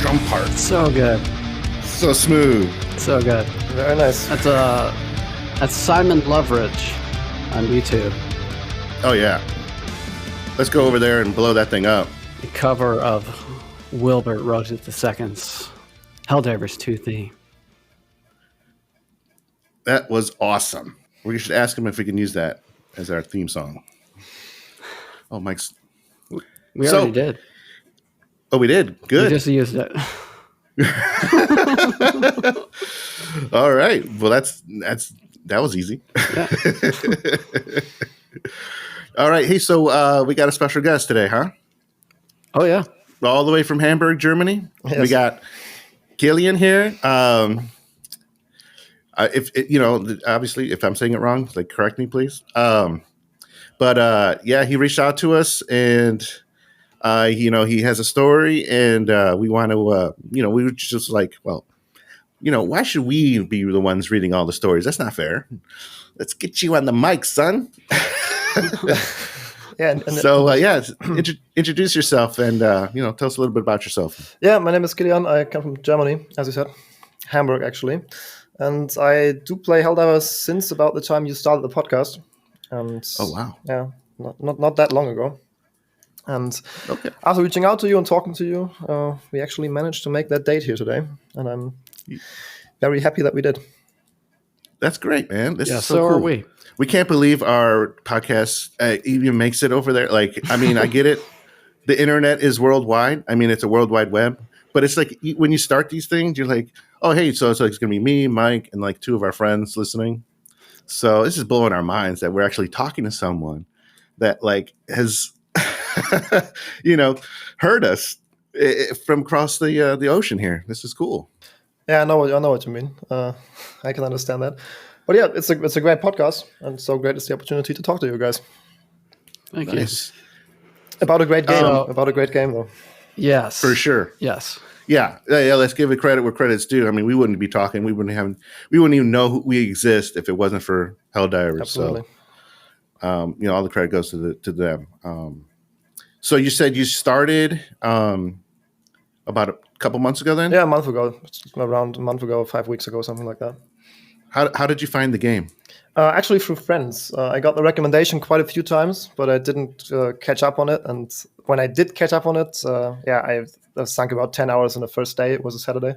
drum parts. So good. So smooth. So good. Very nice. That's Simon Loveridge on YouTube. Oh, yeah. Let's go over there and blow that thing up. The cover of Wilbert wrote it II's Helldivers 2 theme. That was awesome. We should ask him if we can use that as our theme song. Oh, Mike's. We already did. Oh, we did? Good. We just used it. All right. Well, that was easy. Yeah. All right. Hey, so we got a special guest today, huh? Oh, yeah. All the way from Hamburg, Germany. Yes. We got Killian here. Obviously, if I'm saying it wrong, like correct me, please. But he reached out to us, and he has a story, and we want to, we were just like, well, why should we be the ones reading all the stories? That's not fair. Let's get you on the mic, son. Yeah. Introduce yourself and tell us a little bit about yourself. Yeah, my name is Killian. I come from Germany, as you said, Hamburg actually, and I do play Helldivers since about the time you started the podcast. And oh wow, yeah, not that long ago. And okay. After reaching out to you and talking to you, we actually managed to make that date here today, and I'm very happy that we did. That's great, man. This is so cool. are we. We can't believe our podcast even makes it over there. Like, I mean, I get it. The internet is worldwide. I mean, it's a world wide web. But it's like when you start these things, you're like, oh, hey, so it's going to be me, Mike, and like two of our friends listening. So this is blowing our minds that we're actually talking to someone that like has, heard us from across the ocean here. This is cool. Yeah, I know what you mean. I can understand that. But yeah, it's a great podcast, and so great is the opportunity to talk to you guys. Thank Nice. you. About a great game. About a great game, though. Yes. For sure. Yes. Yeah. Let's give it credit where credit's due. I mean, we wouldn't be talking. We wouldn't even know we exist if it wasn't for Helldivers. Absolutely. So, all the credit goes to them. So you said you started about a couple months ago, then? Yeah, a month ago. Around a month ago, 5 weeks ago, something like that. How did you find the game? Actually, through friends. I got the recommendation quite a few times, but I didn't catch up on it. And when I did catch up on it, I sunk about 10 hours in the first day. It was a Saturday.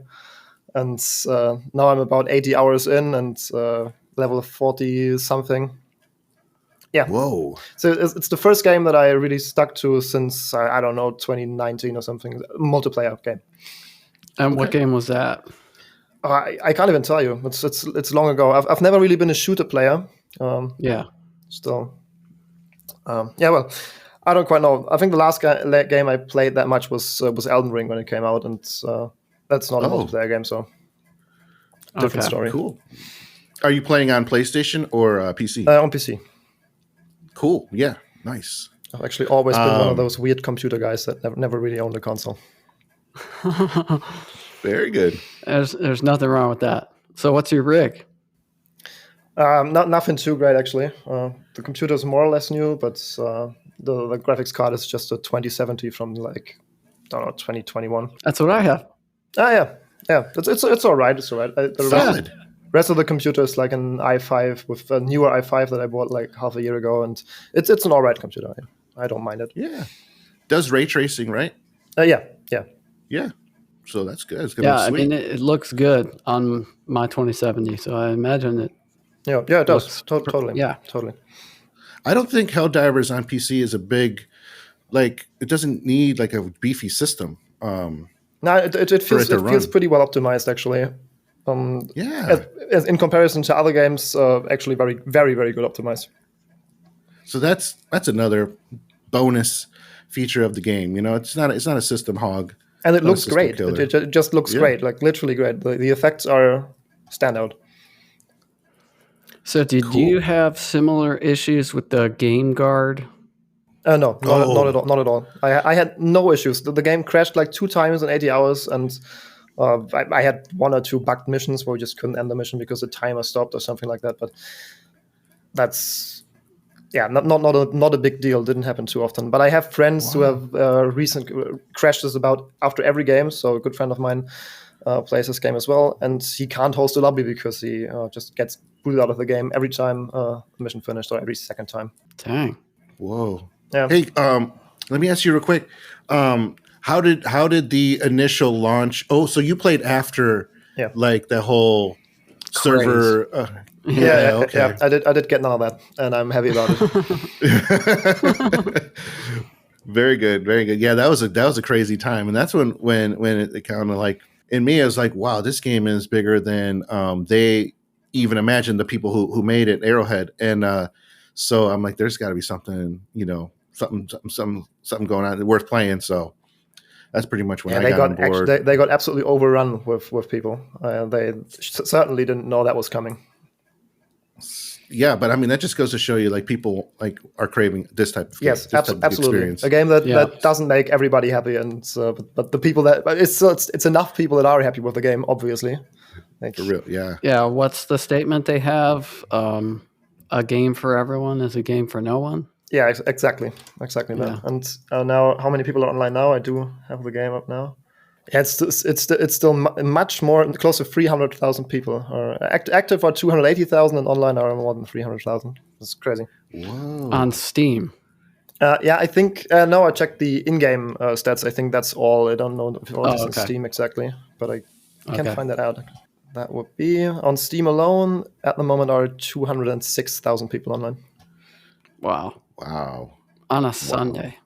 And now I'm about 80 hours in and level 40-something. Yeah. Whoa. So it's the first game that I really stuck to since, 2019 or something. Multiplayer game. And what game was that? I can't even tell you. It's long ago. I've never really been a shooter player. Yeah. Still. Well, I don't quite know. I think the last game I played that much was Elden Ring when it came out, and that's not a multiplayer game, so different story. Cool. Are you playing on PlayStation or PC? On PC. Cool. Yeah. Nice. I've actually always been one of those weird computer guys that never really owned a console. Very good. There's nothing wrong with that. So what's your rig? Nothing too great, actually. The computer is more or less new, but the graphics card is just a 2070 from 2021. That's what I have. Yeah. It's all right. It's all right. Solid. Rest of the computer is like an i5 with a newer i5 that I bought like half a year ago, and it's an all right computer. I don't mind it. Yeah. Does ray tracing, right? Yeah. Yeah. So that's good. It's gonna be sweet. I mean, it looks good on my 2070, so I imagine it. Yeah, it does. Totally. Yeah. Totally. I don't think Helldivers on PC is a big, it doesn't need like a beefy system. No, it feels pretty well optimized, actually. In comparison to other games, actually very, very, very good optimized. So that's another bonus feature of the game. It's not a system hog. And it looks great. It just looks great, like literally great. The effects are standout. So did you have similar issues with the game guard? No, not at all. I had no issues. The game crashed like 2 times in 80 hours, and I had 1 or 2 bugged missions where we just couldn't end the mission because the timer stopped or something like that. But that's yeah, not a big deal. Didn't happen too often. But I have friends who have recent crashes about after every game. So a good friend of mine plays this game as well, and he can't host a lobby because he just gets booted out of the game every time mission finished or every second time. Dang. Whoa. Yeah. Hey, let me ask you real quick. How did the initial launch? Oh, so you played after, like the whole server. Okay. Yeah. I did get none of that, and I'm happy about it. Very good, very good. Yeah, that was a crazy time, and that's when it kind of like in me, I was like, wow, this game is bigger than they even imagined. The people who made it, Arrowhead, and so I'm like, there's got to be something, something going on worth playing. So that's pretty much when I got on board. They got absolutely overrun with people. They certainly didn't know that was coming. Yeah, but I mean that just goes to show you, like, people like are craving this type of game, absolutely experience. A game that doesn't make everybody happy, and but the people that it's enough people that are happy with the game, obviously. For real, yeah. Yeah, what's the statement they have? A game for everyone is a game for no one. Yeah, exactly that. And now, how many people are online now? I do have the game up now. Yeah, it's still much more, close to 300,000 people are active, are 280,000, and online are more than 300,000. It's crazy. Whoa. On Steam. Yeah, I think no. I checked the in-game stats. I think that's all. I don't know if it's on Steam exactly, but I can find that out. That would be on Steam alone. At the moment, are 206,000 people online. Wow. On a Sunday.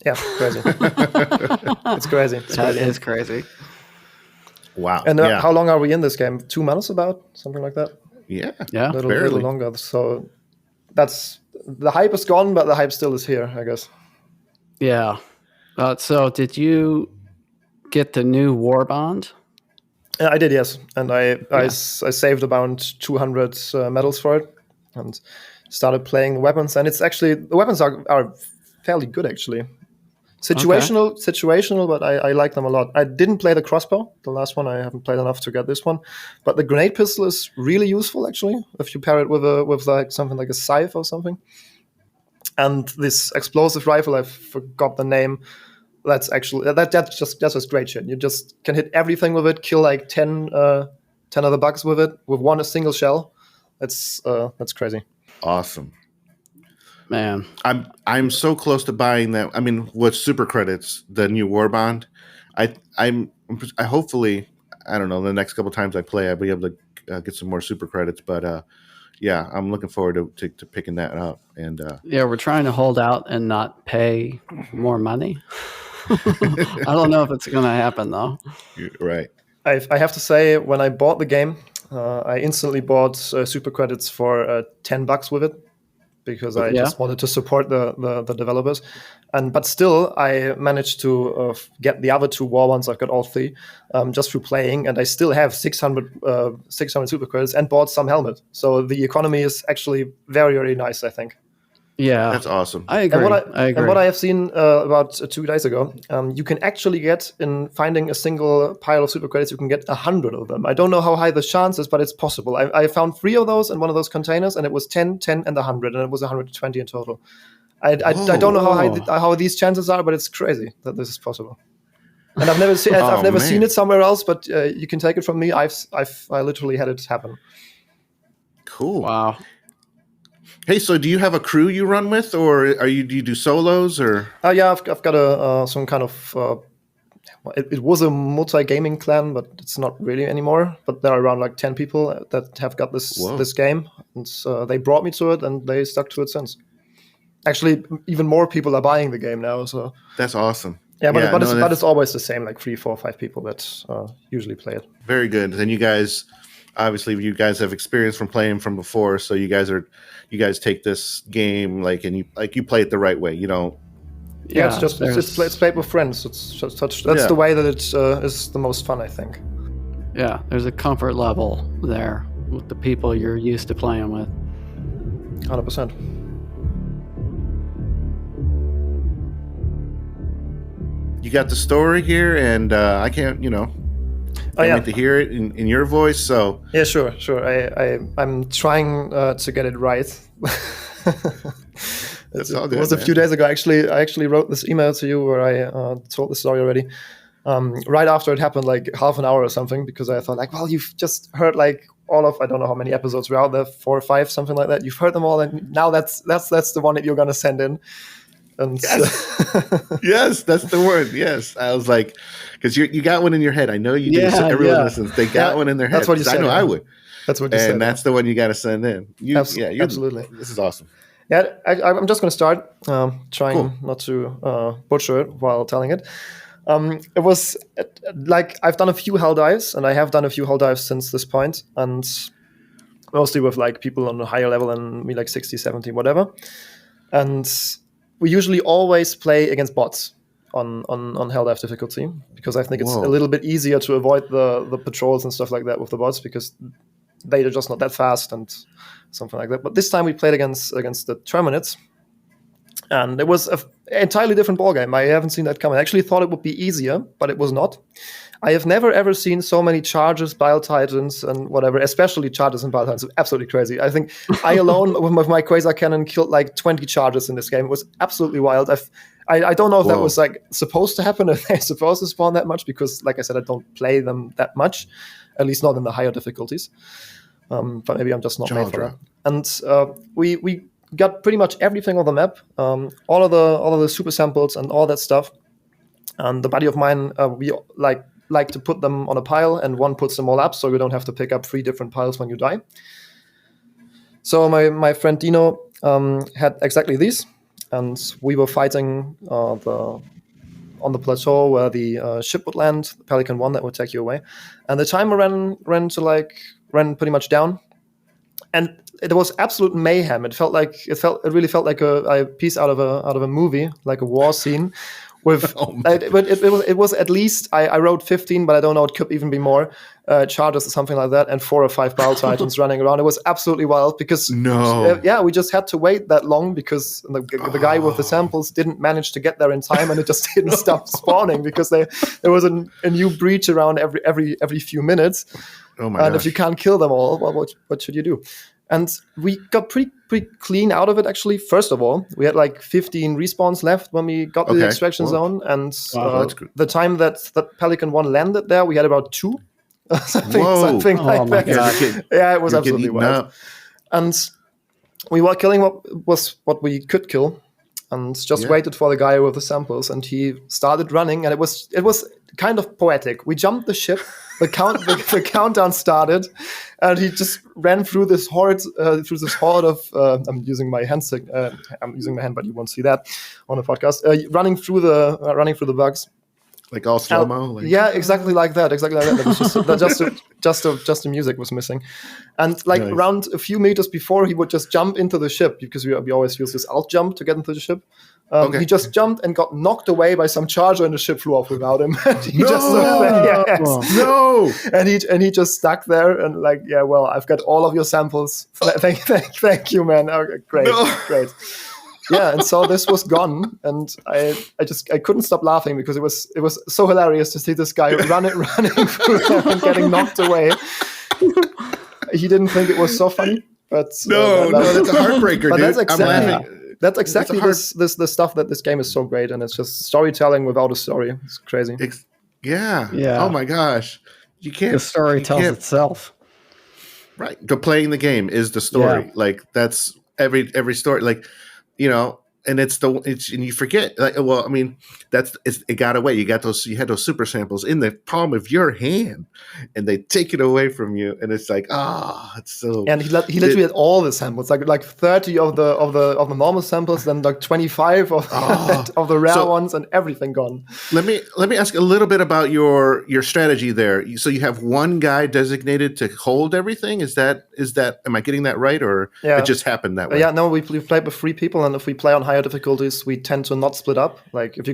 Yeah, crazy. It's crazy. That is crazy. Wow. And how long are we in this game? 2 months, about something like that. Yeah. Yeah. A little longer. So that's the hype is gone, but the hype still is here, I guess. Yeah. So did you get the new War Bond? I did, yes, and I saved about 200 medals for it, and started playing the weapons. And it's actually, the weapons are fairly good, actually. Situational, but I like them a lot. I didn't play the crossbow, the last one. I haven't played enough to get this one, but the grenade pistol is really useful, actually, if you pair it with like something like a scythe or something. And this explosive rifle, I forgot the name. That's actually that's just great shit. You just can hit everything with it, kill like 10 other bugs with it with a single shell. That's crazy. Awesome. Man, I'm so close to buying that. I mean, with super credits, the new War Bond. I hopefully, I don't know, the next couple times I play, I'll be able to get some more super credits. But yeah, I'm looking forward to picking that up. And we're trying to hold out and not pay more money. I don't know if it's going to happen though. Right. I have to say, when I bought the game, I instantly bought super credits for $10 with it, because I just wanted to support the developers, but still I managed to get the other 2 war ones. I've got all 3 just through playing, and I still have 600 super credits and bought some helmet. So the economy is actually very, very nice, I think. Yeah, that's awesome. I agree. And what I have seen about 2 days ago, you can actually get, in finding a single pile of super credits, you can get 100 of them. I don't know how high the chance is, but it's possible. I found 3 of those in one of those containers, and it was 10, 10, and 100, and it was 120 in total. I don't know how these chances are, but it's crazy that this is possible. And I've never seen it somewhere else, but you can take it from me. I literally had it happen. Cool. Wow. Hey, so do you have a crew you run with, or do you do solos, or? Yeah, I've got some kind of. It was a multi-gaming clan, but it's not really anymore. But there are around like 10 people that have got this game, and they brought me to it, and they stuck to it since. Actually, even more people are buying the game now. So that's awesome. Yeah, but it's always the same, like 3, 4, 5 people that usually play it. Very good. And you guys have experience from playing from before, so you guys take this game and you play it the right way. You don't. Yeah, it's played with friends. That's the way that it is the most fun, I think. Yeah, there's a comfort level there with the people you're used to playing with. 100%. You got the story here, and I can't wait to hear it in your voice. So yeah, sure. I'm trying to get it right. That's all It good, was a man. few days ago. Actually, I actually wrote this email to you where I told the story already. Right after it happened, like half an hour or something, because I thought like, well, you've just heard like all of, I don't know how many episodes were out there, 4 or 5, something like that. You've heard them all, and now that's the one that you're gonna send in. And Yes, that's the word. Yes, I was like, because you got one in your head. I know you do. So Yeah, everyone yeah. listens. They got one in their head. That's what you 'cause said, I know yeah. I would. That's what you said. And that's the one you got to send in. Absolutely. This is awesome. Yeah, I'm just going to start trying Cool. not to butcher it while telling it. It was like I've done a few hell dives, and I have done a few hell dives since this point, and mostly with like people on a higher level than me, like 60, 70, whatever. And we usually always play against bots on hell dive difficulty, because I think it's a Whoa. little bit easier to avoid the patrols and stuff like that with the bots, because they're just not that fast and something like that. But this time we played against the Terminates, and it was an entirely different ballgame. I haven't seen that coming. I actually thought it would be easier, but it was not. I have never ever seen so many charges, Bile Titans, and whatever, especially charges and Bile Titans. Absolutely crazy. I think I alone with my Quasar Cannon killed like 20 charges in this game. It was absolutely wild. I don't know if that was like supposed to happen, if they're supposed to spawn that much, because like I said, I don't play them that much, at least not in the higher difficulties. But maybe I'm just not made for that. And we got pretty much everything on the map, all of the super samples and all that stuff. And the buddy of mine, we like to put them on a pile, and one puts them all up, so we don't have to pick up 3 different piles when you die. So my friend Dino had exactly these, and we were fighting on the plateau where the ship would land, the Pelican 1 that would take you away. And the timer ran pretty much down, and it was absolute mayhem. It really felt like a piece out of a movie, like a war scene. With it was at least I wrote 15, but I don't know, it could even be more charges or something like that, and 4 or 5 Bile Titans running around. It was absolutely wild, because we just had to wait that long, because the guy with the samples didn't manage to get there in time, and it just didn't stop spawning, because there was a new breach around every few minutes. Oh my and gosh. If you can't kill them all, well, what should you do? And we got pretty clean out of it, actually. First of all, we had like 15 respawns left when we got to the extraction zone. And the time that Pelican 1 landed there, we had about 2. something like that. Yeah, it was absolutely wild. And we were killing what we could kill, and just waited for the guy with the samples, and he started running, and it was kind of poetic. We jumped the ship, the countdown started, and he just ran through this horde of I'm using my hand, but you won't see that on the podcast. Running through the bugs. Like all slow-mo? Yeah, exactly like that. That was just the music was missing. And around a few meters before, he would just jump into the ship, because we always use this alt jump to get into the ship. He just jumped and got knocked away by some charger, and the ship flew off without him. And he he just stuck there, and well, I've got all of your samples. Thank you, man. Okay, great. Yeah, and so this was gone, and I couldn't stop laughing, because it was so hilarious to see this guy running through there and getting knocked away. He didn't think it was so funny, but that's a heartbreaker, dude. That's exactly the stuff that this game is so great, and it's just storytelling without a story. It's crazy. Yeah. Oh my gosh, you can't. The story tells itself. Right. Playing the game is the story. Yeah. Like that's every story. And and you forget. It got away. You had those super samples in the palm of your hand, and they take it away from you, and it's like, it's so. And he literally had all the samples, like 30 of the normal samples, then like 25 of the rare ones, and everything gone. Let me ask a little bit about your strategy there. So you have one guy designated to hold everything. Is that? Am I getting that right, or it just happened that way? Yeah, no, we played with 3 people, and if we play on higher difficulties, we tend to not split up. Like if you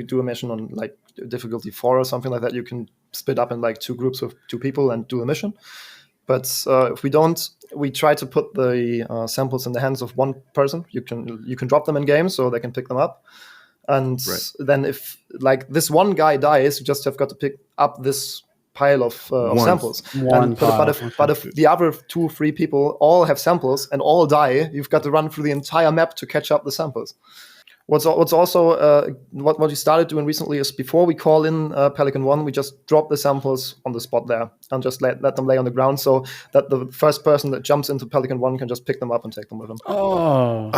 do a mission on like difficulty 4 or something like that, you can split up in like 2 groups of 2 people and do a mission. But if we don't, we try to put the samples in the hands of one person. You can drop them in game so they can pick them up. And then if like this one guy dies, you just have got to pick up this pile of samples. But if the other 2-3 people all have samples and all die, you've got to run through the entire map to catch up the samples. What's also what we started doing recently is before we call in Pelican 1, we just drop the samples on the spot there and just let them lay on the ground so that the first person that jumps into Pelican 1 can just pick them up and take them with them. Oh.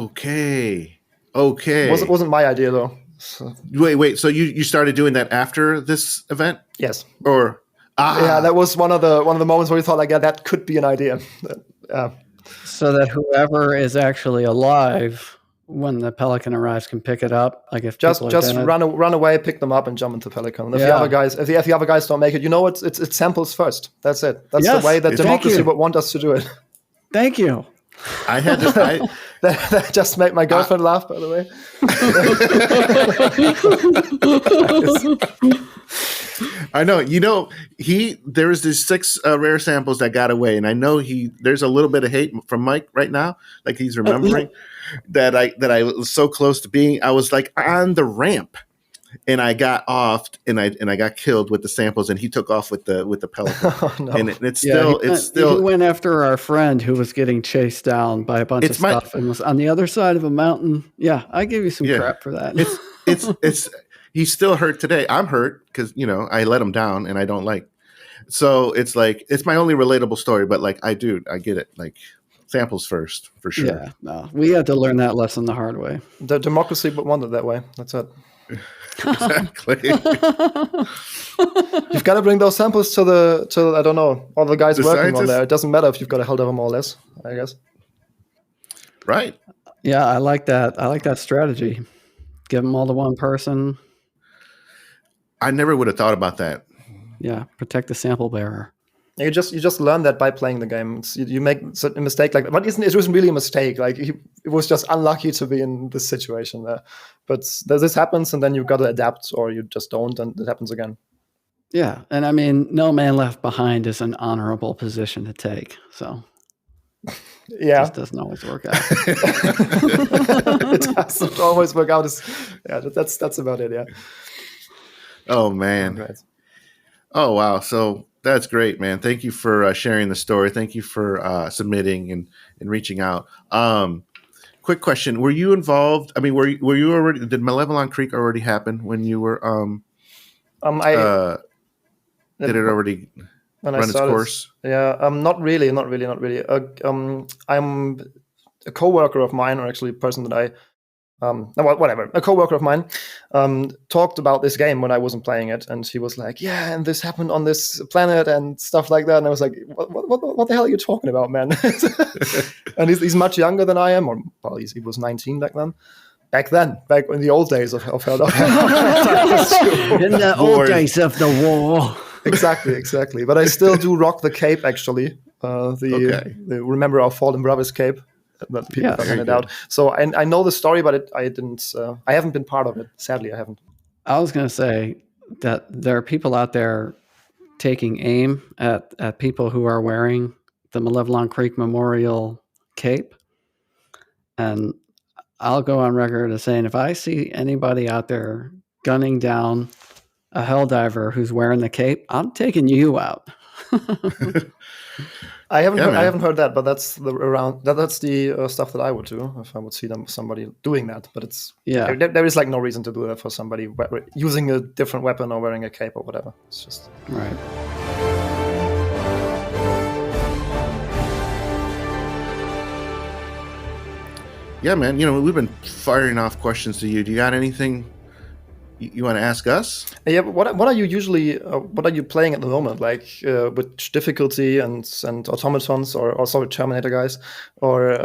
Okay. It wasn't my idea though. So. Wait. So you started doing that after this event? Yes. Or yeah, that was one of the moments where we thought like, yeah, that could be an idea. So that whoever is actually alive when the Pelican arrives can pick it up. Like if just run away, pick them up, and jump into Pelican. If the other guys don't make it, it's samples first. That's it. That's the way that democracy would want us to do it. Thank you. I had to. That just made my girlfriend laugh, by the way. I know. There was these 6 rare samples that got away, and I know there's a little bit of hate from Mike right now, like he's remembering that I was so close to being. I was like on the ramp, and I got off, and I got killed with the samples, and he took off with the Pelican. Oh, no. And it's still. He went after our friend who was getting chased down by a bunch of stuff and was on the other side of a mountain. Yeah, I give you some crap for that. It's he's still hurt today. I'm hurt because I let him down, and I don't like. So it's like it's my only relatable story, but like I get it. Like samples first for sure. Yeah, no, we had to learn that lesson the hard way. The democracy but wanted that way. That's it. Exactly. You've got to bring those samples to I don't know, all the guys working on there. It doesn't matter if you've got a held of them more or less, I guess. Right. Yeah, I like that. I like that strategy. Give them all to one person. I never would have thought about that. Yeah, protect the sample bearer. You just learn that by playing the game. You make a mistake like that. But it wasn't really a mistake. Like it was just unlucky to be in this situation there. But this happens, and then you've got to adapt, or you just don't, and it happens again. Yeah, and I mean, no man left behind is an honorable position to take. So yeah, it just doesn't always work out. It doesn't always work out. That's about it. Yeah. Oh man. Right. Oh wow. So. That's great, man. Thank you for sharing the story. Thank you for submitting and reaching out. Quick question: were you involved? I mean, were you already? Did Malevolon Creek already happen when you were? Did it already run its course? Yeah. Not really. I'm a coworker of mine, or actually a person that I. Whatever. A coworker of mine talked about this game when I wasn't playing it, and he was like, "Yeah, and this happened on this planet and stuff like that." And I was like, "What the hell are you talking about, man?" And he's much younger than I am, or well, he was 19 back then. Back in the old days of Hell. In the old days of the war. Exactly. But I still do rock the cape, actually. The Remember Our Fallen Brothers cape. That people handed out. So I know the story, but I haven't been part of it. Sadly, I haven't. I was going to say that there are people out there taking aim at people who are wearing the Malevolon Creek Memorial cape. And I'll go on record as saying, if I see anybody out there gunning down a helldiver who's wearing the cape, I'm taking you out. I haven't heard that, but that's the stuff that I would do if I would see somebody doing that. But it's there is like no reason to do that for somebody using a different weapon or wearing a cape or whatever. It's just right. Yeah, man. We've been firing off questions to you. Do you got anything you want to ask us? Yeah. What are you usually? What are you playing at the moment? Like which difficulty and automatons or also Terminator guys or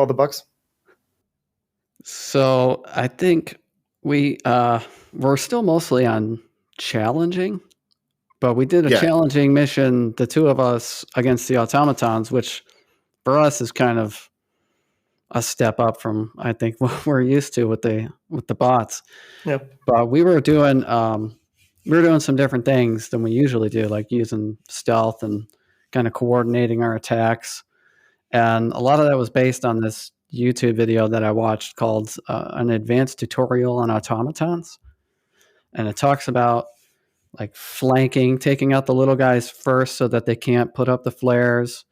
the bugs? So I think we're still mostly on challenging, but we did a challenging mission, the two of us against the automatons, which for us is kind of a step up from I think what we're used to with the bots. Yeah. But we were doing some different things than we usually do, like using stealth and kind of coordinating our attacks. And a lot of that was based on this YouTube video that I watched called an advanced tutorial on automatons. And it talks about like flanking, taking out the little guys first so that they can't put up the flares,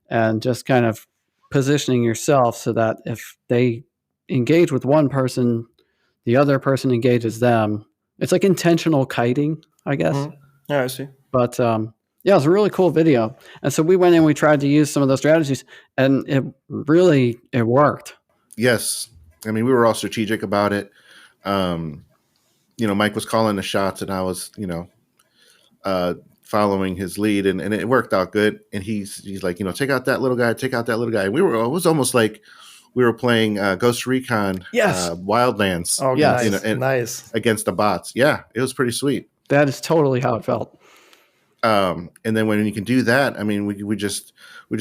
and just kind of positioning yourself so that if they engage with one person, the other person engages them. It's like intentional kiting, I guess. Mhm. Yeah, I see. But yeah, it was a really cool video. And so we went in, we tried to use some of those strategies, and it worked. Yes. I mean, we were all strategic about it. Mike was calling the shots, and I was, following his lead, and it worked out good. And he's like, take out that little guy, take out that little guy. And it was almost like we were playing Ghost Recon Wildlands. Oh, yes. Nice. Against the bots. Yeah, it was pretty sweet. That is totally how it felt. And then when you can do that, I mean, we just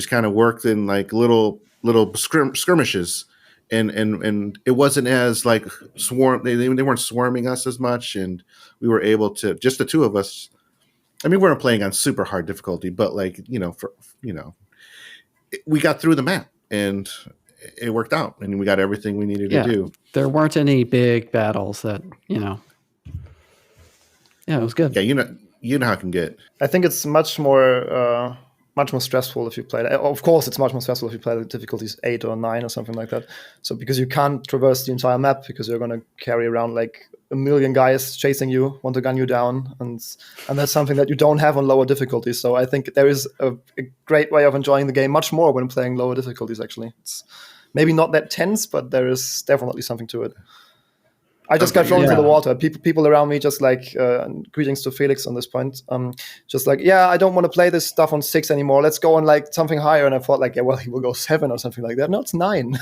kind of worked in like little skirmishes, and it wasn't as like swarm. They weren't swarming us as much, and we were able to, just the two of us. I mean, we weren't playing on super hard difficulty, but like we got through the map, and it worked out, and we got everything we needed to do. There weren't any big battles that Yeah, it was good. Yeah, you know how it can get. I think it's much more stressful if you play. Of course, it's much more stressful if you play the difficulties 8 or 9 or something like that. So because you can't traverse the entire map, because you're going to carry around like a million guys chasing you, want to gun you down, and that's something that you don't have on lower difficulties. So I think there is a great way of enjoying the game much more when playing lower difficulties. Actually, it's maybe not that tense, but there is definitely something to it. I just got thrown into the water. People around me just like, greetings to Felix on this point. Just like, yeah, I don't want to play this stuff on 6 anymore. Let's go on like something higher. And I thought like, yeah, well, he will go 7 or something like that. No, it's 9.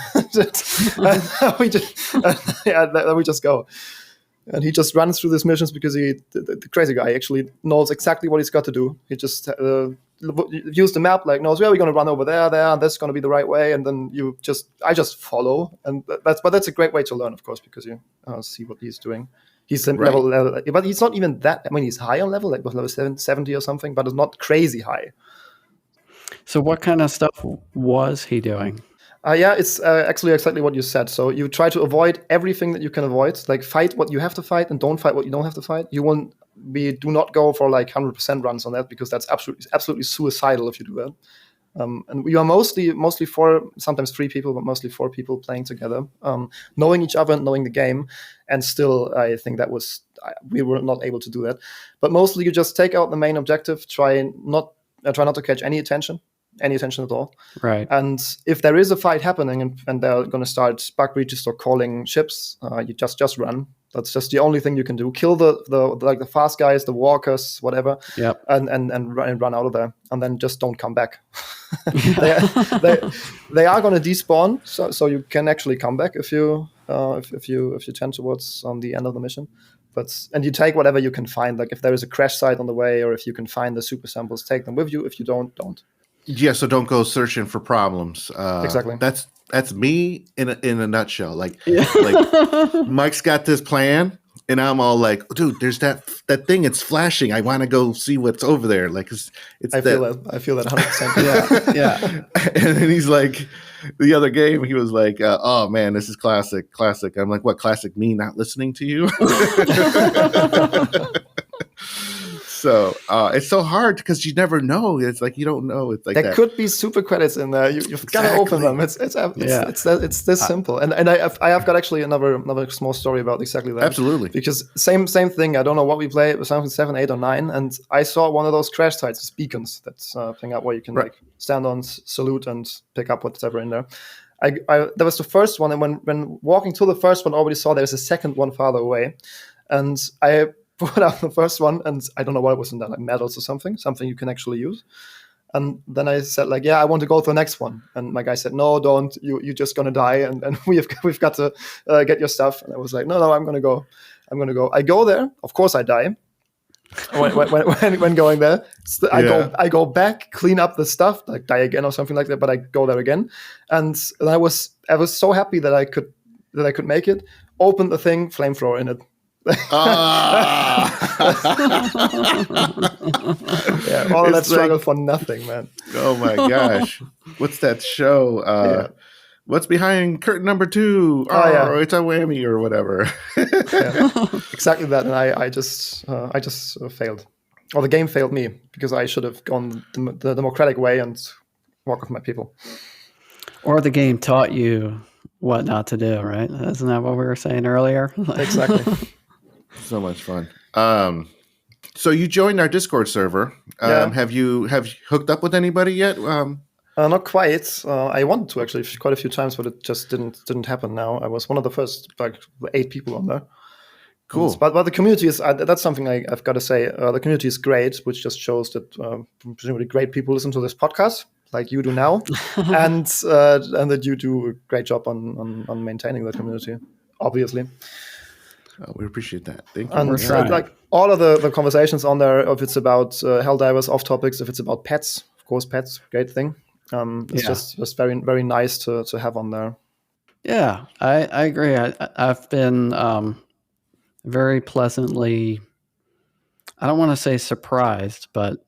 We just go. And he just runs through these missions because the crazy guy actually knows exactly what he's got to do. He just use the map, like knows, we're going to run over there, and that's going to be the right way. And then I just follow. And that's a great way to learn, of course, because you see what he's doing. He's level, but he's not even that. I mean, he's high on level, like level 70 or something, but it's not crazy high. So what kind of stuff was he doing? Yeah, it's actually exactly what you said. So you try to avoid everything that you can avoid, like fight what you have to fight and don't fight what you don't have to fight. We do not go for like 100% runs on that, because that's absolutely suicidal if you do that. And we are mostly 4, sometimes 3 people, but mostly 4 people playing together, knowing each other and knowing the game. And still, I think we were not able to do that. But mostly you just take out the main objective, try not to catch any attention at all. Right. And if there is a fight happening and they're going to start bug breaches or calling ships, you just run. That's just the only thing you can do. Kill the fast guys, the walkers, whatever. Yep. And run out of there, and then just don't come back. they are going to despawn, so you can actually come back if you tend towards on the end of the mission. And you take whatever you can find. Like if there is a crash site on the way, or if you can find the super samples, take them with you. If you don't. Yeah, so don't go searching for problems. Exactly. That's me in a nutshell. Like Mike's got this plan, and I'm all like, dude, there's that thing. It's flashing. I want to go see what's over there. Like I feel that 100%. Yeah. And then he's like, the other game, he was like, oh man, this is classic. I'm like, what, classic me not listening to you? So it's so hard because you never know. It's like you don't know. It's like there could be super credits in there. You've got to open them. It's this simple. And I have got actually another small story about exactly that. Absolutely. Because same thing. I don't know what we play. It was something 7, 8, or 9, and I saw one of those crash sites, these beacons that's thing out where you can like stand on, salute, and pick up whatever in there. That was the first one, and when walking to the first one, I already saw there's a second one farther away, and I put out the first one, and I don't know what it was in there, like medals or something you can actually use. And then I said, like, yeah, I want to go to the next one. And my guy said, no, don't. You're just gonna die, and we've got to get your stuff. And I was like, no, I'm gonna go. I go there. Of course, I die. when going there, I go back, clean up the stuff, like die again or something like that. But I go there again, and I was so happy that I could make it. Open the thing, flamethrower in it. All of that struggle for nothing, man. Oh my gosh. What's that show? what's behind curtain number 2? Yeah. It's a whammy or whatever. Exactly that, and I just failed, or the game failed me because I should have gone the democratic way and walk with my people. Or the game taught you what not to do, right? Isn't that what we were saying earlier? Exactly. So much fun. So you joined our Discord server. Have you hooked up with anybody yet? Not quite. I wanted to actually quite a few times, but it just didn't happen. Now I was one of the first 8 people on there. Cool. But the community is that's something I've got to say. The community is great, which just shows that presumably great people listen to this podcast like you do now, and that you do a great job on maintaining the community. Obviously. We appreciate that. Thank you. And like all of the conversations on there, if it's about Helldivers, off topics, if it's about pets, of course, pets, great thing. It's just very, very nice to have on there. Yeah, I agree. I've been very pleasantly, I don't want to say surprised, but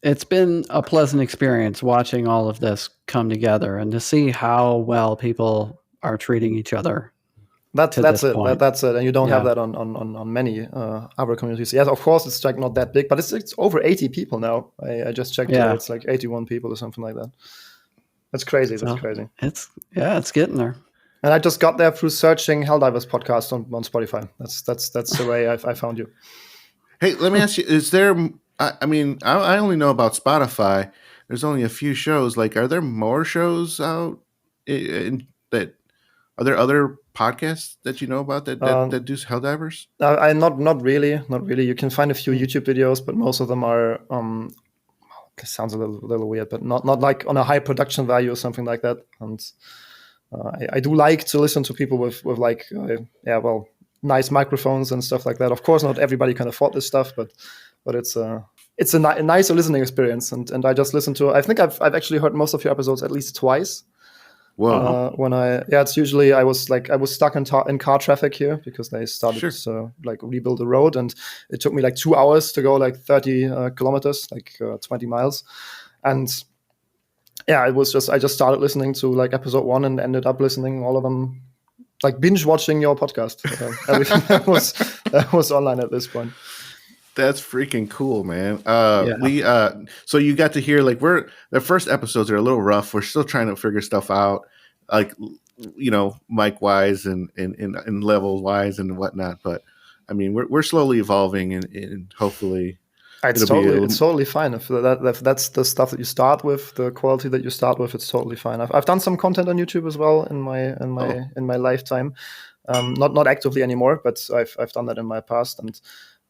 it's been a pleasant experience watching all of this come together and to see how well people are treating each other. That's it. That's it. And you don't have that on many other communities. Yes, of course, it's like not that big, but it's over 80 people now. I just checked. It's like 81 people or something like that. That's crazy. That's crazy. It's getting there. And I just got there through searching Helldivers podcast on Spotify. That's the way I found you. Hey, let me ask you: is there? I mean, I only know about Spotify. There's only a few shows. Like, are there more shows out? Are there other podcasts that you know about that do Helldivers? Not really. You can find a few YouTube videos, but most of them are. It sounds a little weird, but not like on a high production value or something like that. And I do like to listen to people with like nice microphones and stuff like that. Of course, not everybody can afford this stuff, but it's a nicer listening experience. And I just listened to. I think I've actually heard most of your episodes at least twice. Whoa! It's usually I was stuck in car traffic here because they started to rebuild the road, and it took me like 2 hours to go like 30 kilometers, like 20 miles, and it was just I just started listening to like episode 1 and ended up listening all of them, like binge watching your podcast. Everything that was online at this point. That's freaking cool, man. So you got to hear the first episodes are a little rough. We're still trying to figure stuff out, like, mic wise and level wise and whatnot. But I mean, we're slowly evolving and hopefully it's totally fine. If that's the stuff that you start with, the quality that you start with, it's totally fine. I've done some content on YouTube as well in my lifetime, not actively anymore, but I've done that in my past, and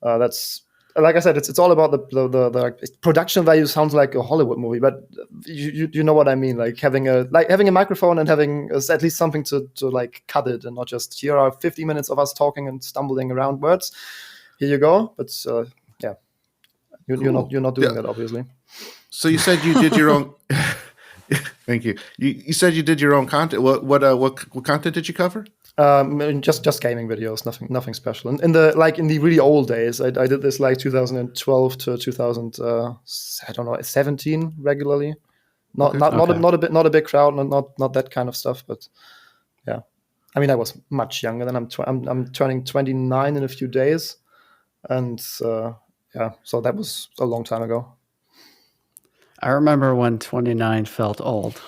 that's. Like I said, it's all about the production value. Sounds like a Hollywood movie, but you know what I mean. Like having a microphone and having at least something to like cut it, and not just here are 50 minutes of us talking and stumbling around words. Here you go. But you're not doing that, obviously. So you said you did your own. Thank you. You said you did your own content. What content did you cover? Just gaming videos, nothing special. In the really old days, I did this like 2012 to 2017 regularly. Not a big crowd, not that kind of stuff. But yeah, I mean, I was much younger than I'm turning 29 in a few days, and so that was a long time ago. I remember when 29 felt old.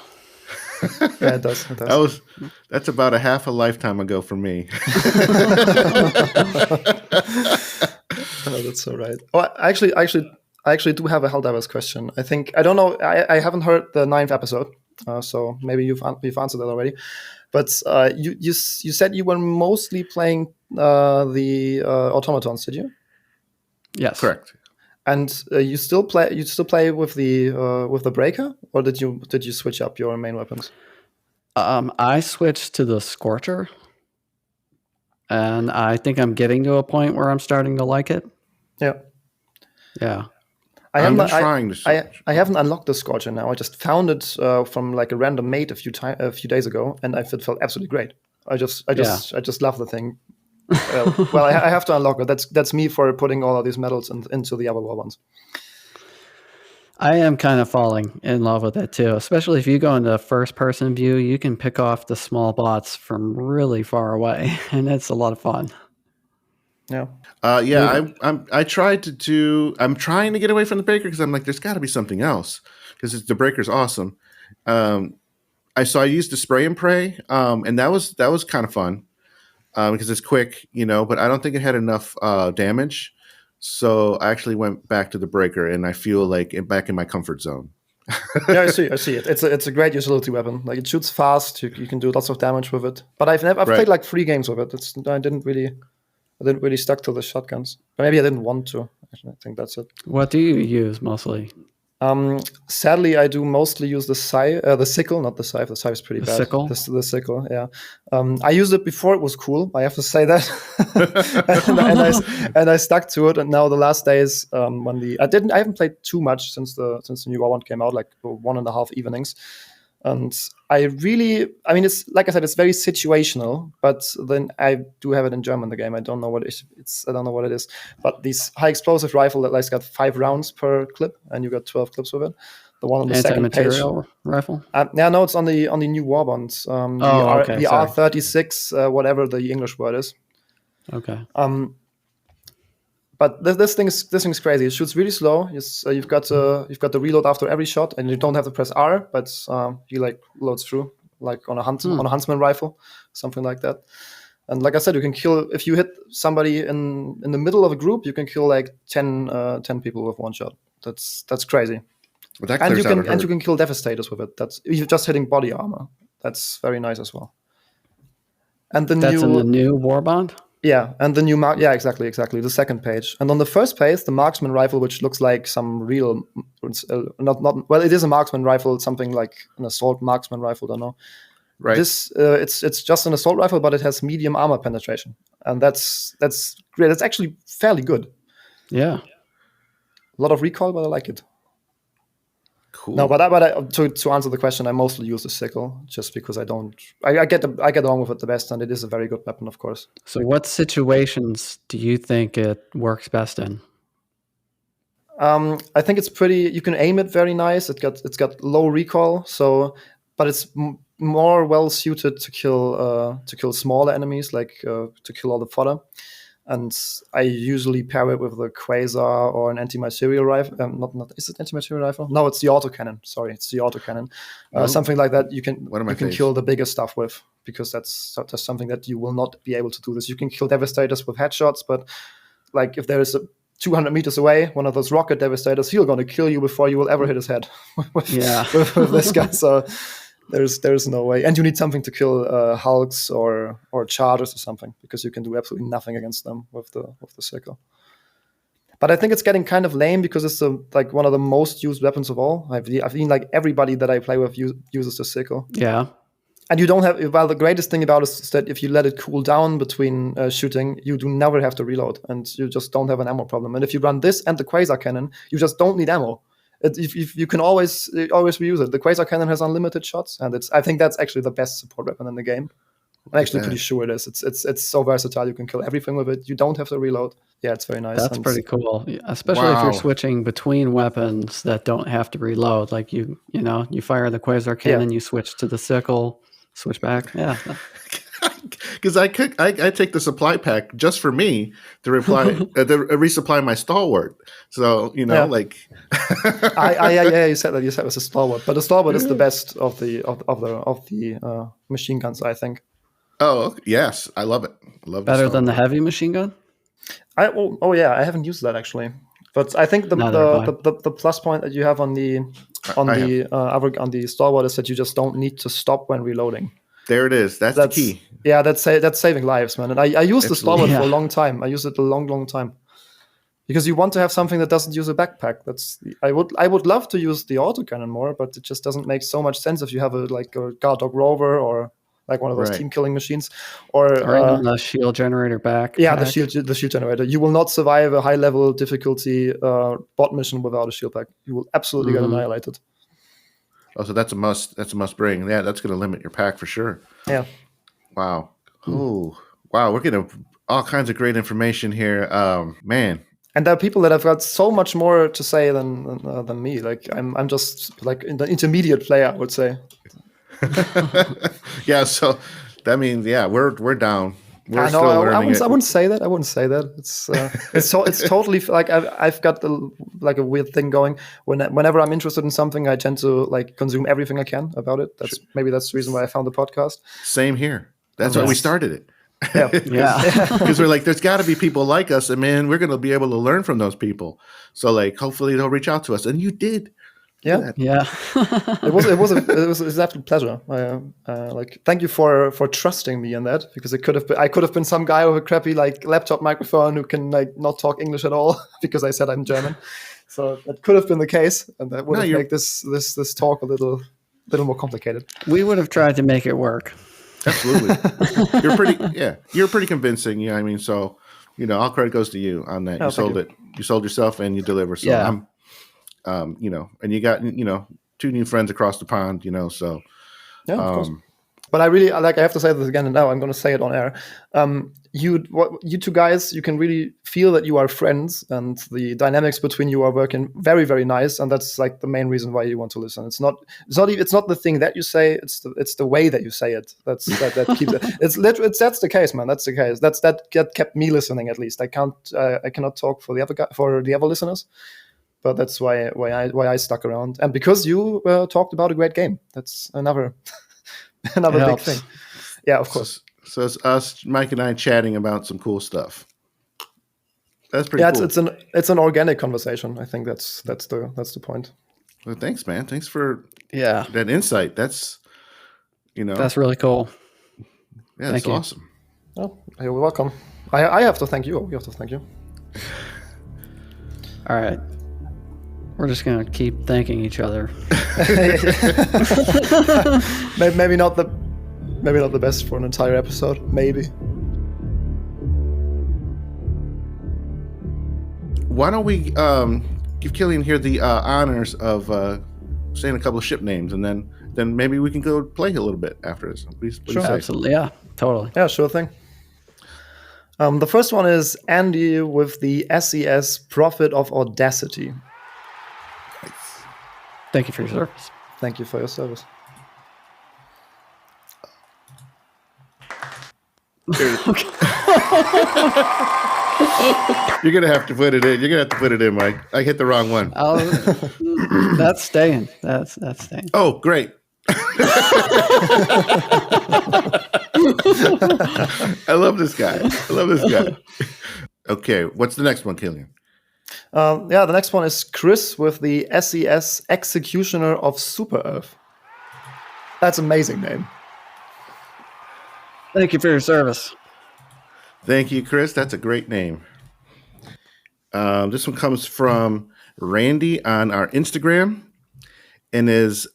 Yeah, it does. That's about a half a lifetime ago for me. Oh, that's so right. Oh, I actually do have a Helldivers question. I don't know. I haven't heard the 9th episode, so maybe you've answered that already. But you said you were mostly playing the Automatons, did you? Yes, correct. And you still play with the breaker, or did you switch up your main weapons? I switched to the Scorcher, and I think I'm getting to a point where I'm starting to like it. Yeah. I haven't unlocked the Scorcher now. I just found it from like a random mate a few days ago, and it felt absolutely great. I just love the thing. Well, I have to unlock it. That's me for putting all of these medals into the other ones. I am kind of falling in love with it too, especially if you go into first person view, you can pick off the small bots from really far away, and it's a lot of fun. Yeah. Yeah, I tried to do. I'm trying to get away from the breaker because I'm like, there's got to be something else because the breaker's awesome. Um, I used the spray and pray, and that was kind of fun because it's quick, but I don't think it had enough damage. So I actually went back to the breaker, and I feel like back in my comfort zone. Yeah, I see it. It's a great utility weapon. Like, it shoots fast. You can do lots of damage with it. But I've Right. played like 3 games with it. I didn't really stuck to the shotguns. But maybe I didn't want to. I think that's it. What do you use mostly? Sadly, I do mostly use the sickle, not the scythe. The scythe is pretty The bad. sickle? The sickle, yeah. I used it before it was cool. I have to say that, and I stuck to it. And now the last days, I haven't played too much since the new Aaaand came out, like 1.5 evenings. And I mean, it's like I said, it's very situational. But then I do have it in German. The game, I don't know what I don't know what it is. But this high explosive rifle that got 5 rounds per clip, and you got 12 clips with it. The one on the second page. Anti-material rifle? No, it's on the new Warbonds. The R36, whatever the English word is. Okay. But this thing's crazy. It shoots really slow. You've got the reload after every shot, and you don't have to press R, but he loads through like on a huntsman rifle, something like that. And like I said, you can kill if you hit somebody in the middle of a group, you can kill like 10 people with one shot. That's crazy. Well, that And clears out a hurt. you can kill devastators with it. That's you're just hitting body armor. That's very nice as well. And That's in the new Warbond? Yeah, and the new exactly, the second page. And on the first page, the marksman rifle, which looks like some real, well, it is a marksman rifle, something like an assault marksman rifle, don't know. Right. This it's just an assault rifle, but it has medium armor penetration, and that's great. That's actually fairly good. Yeah. A lot of recoil, but I like it. Cool. No, but to answer the question, I mostly use the sickle just because I get along with it the best, and it is a very good weapon, of course. So, what situations do you think it works best in? I think it's pretty. You can aim it very nice. It's got low recoil, but it's more well suited to kill smaller enemies, like to kill all the fodder. And I usually pair it with the Quasar or an anti-material rifle. Is it anti-material rifle? No, it's the autocannon. Sorry, it's the autocannon. Something like that you can kill the bigger stuff with, because that's something that you will not be able to do this. You can kill devastators with headshots, but like if there is 200 meters away, one of those rocket devastators, he's going to kill you before you will ever hit his head with this guy. So there's no way. And you need something to kill hulks or chargers or something, because you can do absolutely nothing against them with the sickle. But I think it's getting kind of lame because it's like one of the most used weapons of all. I've seen like everybody that I play with uses the sickle. Yeah. And you don't have. Well, the greatest thing about it is that if you let it cool down between shooting, you do never have to reload, and you just don't have an ammo problem. And if you run this and the Quasar cannon, you just don't need ammo. If you can always reuse it. The Quasar cannon has unlimited shots, and I think that's actually the best support weapon in the game. I'm actually pretty sure it is. It's so versatile. You can kill everything with it. You don't have to reload. Yeah, it's very nice. That's pretty cool, especially if you're switching between weapons that don't have to reload. Like you fire the Quasar cannon, you switch to the sickle, switch back. Yeah. Because I take the supply pack just for me to resupply my stalwart. So like. Yeah, you said it was a stalwart, but the stalwart is the best of the machine guns, I think. Oh yes, I love it. Better than the heavy machine gun. Yeah, I haven't used that actually, but I think the plus point that you have on the stalwart is that you just don't need to stop when reloading. There it is. That's the key. Yeah, that's saving lives, man. And I used the stalwart for a long time. I used it a long time. Because you want to have something that doesn't use a backpack. I would love to use the autocannon more, but it just doesn't make so much sense if you have a guard dog rover or like one of those team killing machines, or the shield generator back. Yeah, the shield generator. You will not survive a high level difficulty bot mission without a shield pack. You will absolutely get annihilated. Oh, so that's a must. That's a must bring. Yeah, that's going to limit your pack for sure. Yeah. Wow. Oh, wow. We're getting all kinds of great information here. Man, And there are people that have got so much more to say than me. Like I'm just like in the intermediate player, I would say. Yeah, so that means we're down. We're I know. still I learning wouldn't. it. I wouldn't say that. I wouldn't say that. It's totally like I've got like a weird thing going. Whenever I'm interested in something, I tend to like consume everything I can about it. That's the reason why I found the podcast. Same here. That's why we started it. Yeah, Because we're like, there's got to be people like us, and man, we're going to be able to learn from those people. So like, hopefully they'll reach out to us, and you did. Yeah. It was an absolute pleasure. Like, thank you for trusting me in that, because I could have been some guy with a crappy like laptop microphone who can like not talk English at all because I said I'm German. So that could have been the case, and that would have made this talk a little more complicated. We would have tried to make it work. Absolutely. You're pretty convincing. Yeah, I mean, so all credit goes to you on that. You sold it. You sold yourself, and you deliver. So I'm, and you got 2 new friends across the pond. So yeah, of course. But I really I have to say this again, and now I'm going to say it on air. You 2 guys, you can really feel that you are friends, and the dynamics between you are working very, very nice, and that's like the main reason why you want to listen. It's not the thing that you say, it's the way that you say it. That keeps it. That's the case, man. That's the case. That kept me listening, at least. I cannot talk for the other listeners, but that's why I stuck around, and because you talked about a great game. That's another big thing. Yeah, of course. So it's us, Mike and I, chatting about some cool stuff. That's pretty cool. It's an organic conversation. I think that's the point. Well, thanks, man. Thanks for that insight. That's that's really cool. Yeah, that's awesome. Oh, you're welcome. I have to thank you. You have to thank you. All right. We're just going to keep thanking each other. Maybe not the best for an entire episode. Maybe. Why don't we give Killian here the honors of saying a couple of ship names, and then maybe we can go play a little bit after this. What do you say? Absolutely. Yeah, totally. Yeah, sure thing. The first one is Andy with the SES Prophet of Audacity. Thank you for your service. Thank you for your service. You're gonna have to put it in. You're gonna have to put it in, Mike. I hit the wrong one. That's staying. That's staying. Oh, great. I love this guy. Okay, what's the next one, Killian? The next one is Chris with the SES Executioner of Super Earth. That's an amazing name. Thank you for your service. Thank you, Chris. That's a great name. This one comes from Randy on our Instagram, and his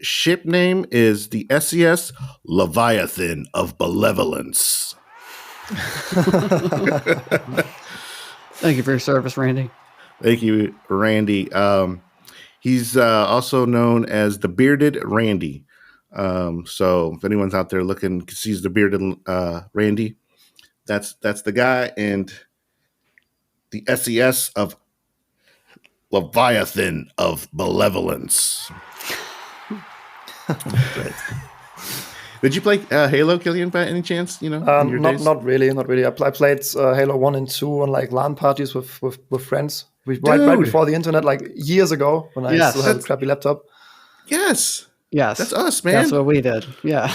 ship name is the SES Leviathan of Benevolence. Thank you for your service, Randy. Thank you, Randy. He's also known as the Bearded Randy. So if anyone's out there looking, sees the Bearded Randy, that's the guy. And the SES of Leviathan of Benevolence. Did you play Halo, Killian, by any chance? Not really. I played Halo 1 and 2 on like LAN parties with friends. Right before the internet, like years ago, when I still had a crappy laptop. Yes, that's us, man. That's what we did. Yeah.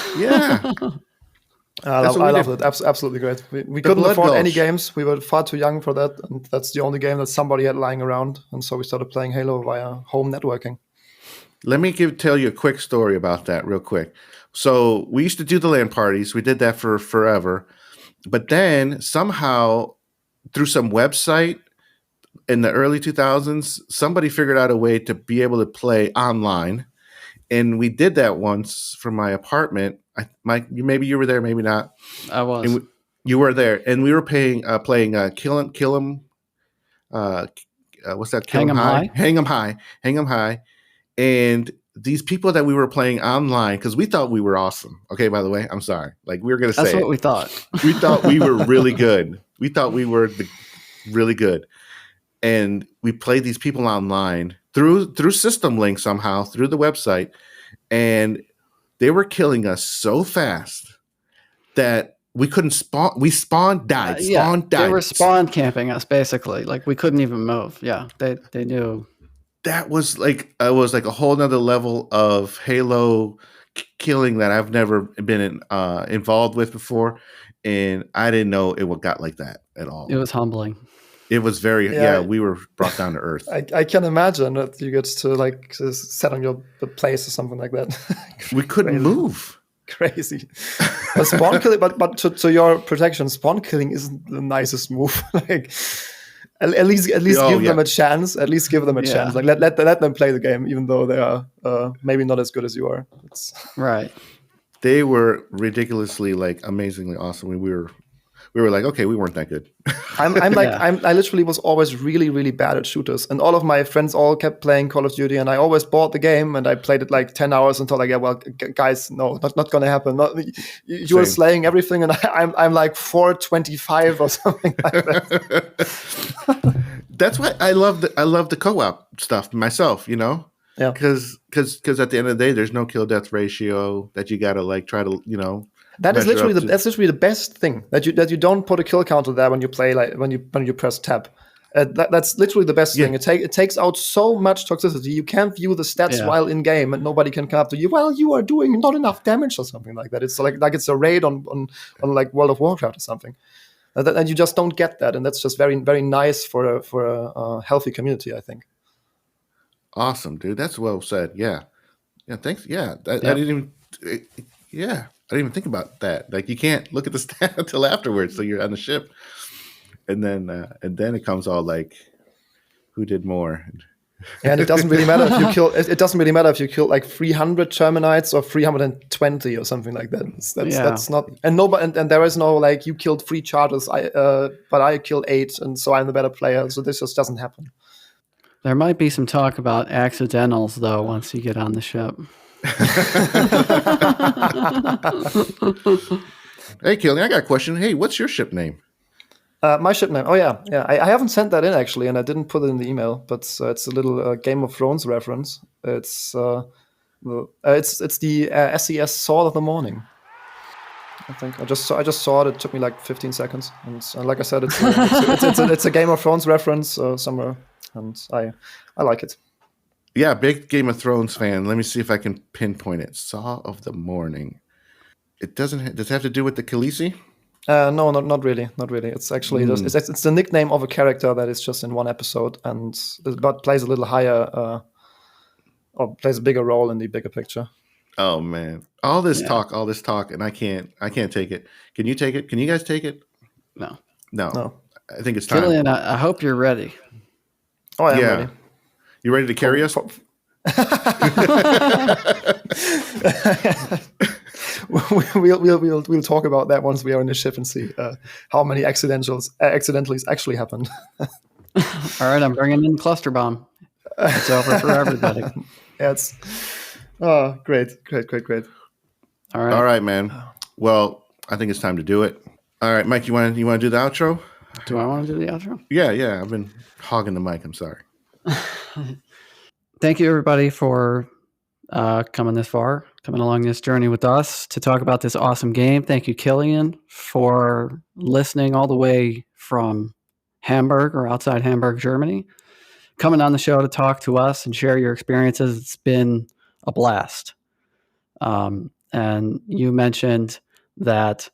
I loved it. Absolutely great. We couldn't afford any games. We were far too young for that, and that's the only game that somebody had lying around. And so we started playing Halo via home networking. Let me tell you a quick story about that real quick. So we used to do the LAN parties. We did that for forever. But then somehow through some website in the early 2000s, somebody figured out a way to be able to play online. And we did that once from my apartment. Mike, maybe you were there, maybe not. I was. You were there. And we were playing Kill 'em. What's that? Hang 'em High. Hang 'em High. And these people that we were playing online, because we thought we were awesome. Okay, by the way, I'm sorry. Like, we were going to say that's what we thought. We thought we were really good. We thought we were really good. and we played these people online through System Link somehow through the website, and they were killing us so fast that we couldn't spawn. We died. Died. They were spawn camping us basically. Like we couldn't even move. Yeah, they knew. That was like a whole nother level of Halo killing that I've never been involved with before, and I didn't know it got like that at all. It was humbling. It was very we were brought down to earth. I can imagine that you get to like set on your place or something like that. We couldn't move. Crazy. But spawn killing, but to your protection, spawn killing isn't the nicest move. Like at least give them a chance. At least give them a chance. Like let them play the game, even though they are maybe not as good as you are. Right. They were ridiculously like amazingly awesome. We were like, okay, we weren't that good. I literally was always really, really bad at shooters, and all of my friends all kept playing Call of Duty, and I always bought the game, and I played it like 10 hours until like, guys, no, not gonna happen. You're slaying everything, and I'm like 425 or something like that. That's why I love the co-op stuff myself, you know. Yeah. Because at the end of the day, there's no kill death ratio that you gotta like try to, you know. That's literally the best thing that you don't put a kill counter there when you play, like when you press tab. That's literally the best thing. It takes out so much toxicity. You can't view the stats while in game, and nobody can come up to you. Well, you are doing not enough damage or something like that. It's like it's a raid on like World of Warcraft or something, and you just don't get that. And that's just very, very nice for a healthy community, I think. Awesome, dude. That's well said. Yeah. Thanks. Yeah, I didn't even. I didn't even think about that. Like you can't look at the stat until afterwards, so you're on the ship, and then it comes all like, who did more? And it doesn't really matter if you kill. It doesn't really matter if you kill like 300 Terminites or 320 or something like that. That's not. And nobody. And there is no like you killed 3 charters. But I killed 8, and so I'm the better player. So this just doesn't happen. There might be some talk about accidentals though once you get on the ship. Hey, Killian, I got a question. Hey, what's your ship name? My ship name. Oh yeah. I haven't sent that in actually, and I didn't put it in the email. But it's a little Game of Thrones reference. It's the SES Sword of the Morning. I think I just saw it. It took me like 15 seconds, and like I said, it's a Game of Thrones reference somewhere, and I like it. Yeah, big Game of Thrones fan. Let me see if I can pinpoint it. Saw of the Morning. It doesn't. Does it have to do with the Khaleesi? No, not really. Not really. It's actually it's the nickname of a character that is just in one episode, but plays a little higher, or plays a bigger role in the bigger picture. Oh man, all this talk, and I can't take it. Can you take it? Can you guys take it? No. I think it's time. Killian, I hope you're ready. Oh, I am ready. You ready to carry us? We'll talk about that once we are in the ship and see how many accidentals actually happened. All right, I'm bringing in the cluster bomb. It's over for everybody. Great. All right. All right, man. Well, I think it's time to do it. All right, Mike, you want to do the outro? Do I want to do the outro? Yeah. I've been hogging the mic. I'm sorry. Thank you, everybody, for coming this far, coming along this journey with us to talk about this awesome game. Thank you, Killian, for listening all the way from Hamburg or outside Hamburg, Germany, coming on the show to talk to us and share your experiences. It's been a blast. And you mentioned that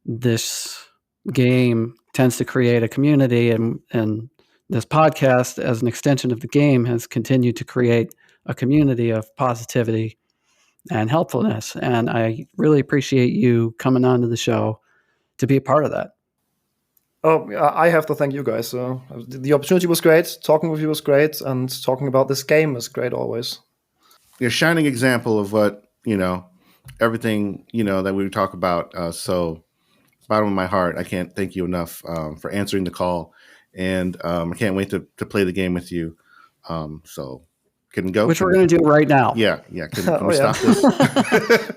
this game tends to create a community, and this podcast, as an extension of the game, has continued to create a community of positivity and helpfulness. And I really appreciate you coming on to the show to be a part of that. Oh, I have to thank you guys. The opportunity was great. Talking with you was great. And talking about this game is great always. You're a shining example of what, everything, that we talk about. So bottom of my heart, I can't thank you enough for answering the call. And I can't wait to play the game with you. So can we go? Which we're going to do right now. Yeah. Can we stop this?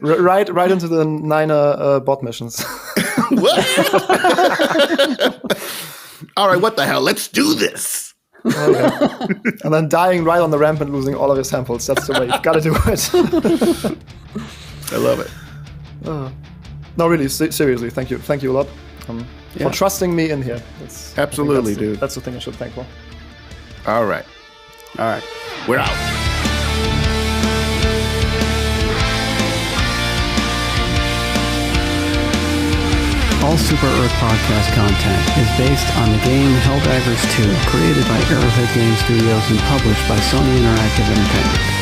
right into the 9 bot missions. What? All right, what the hell? Let's do this. Oh, yeah. And then dying right on the ramp and losing all of your samples. That's the way. You've got to do it. I love it. No, really, seriously, thank you. Thank you a lot for trusting me in here. Absolutely, dude. That's the thing I should thank for. All right. We're out. All Super Earth podcast content is based on the game Helldivers 2, created by Arrowhead Game Studios and published by Sony Interactive Entertainment.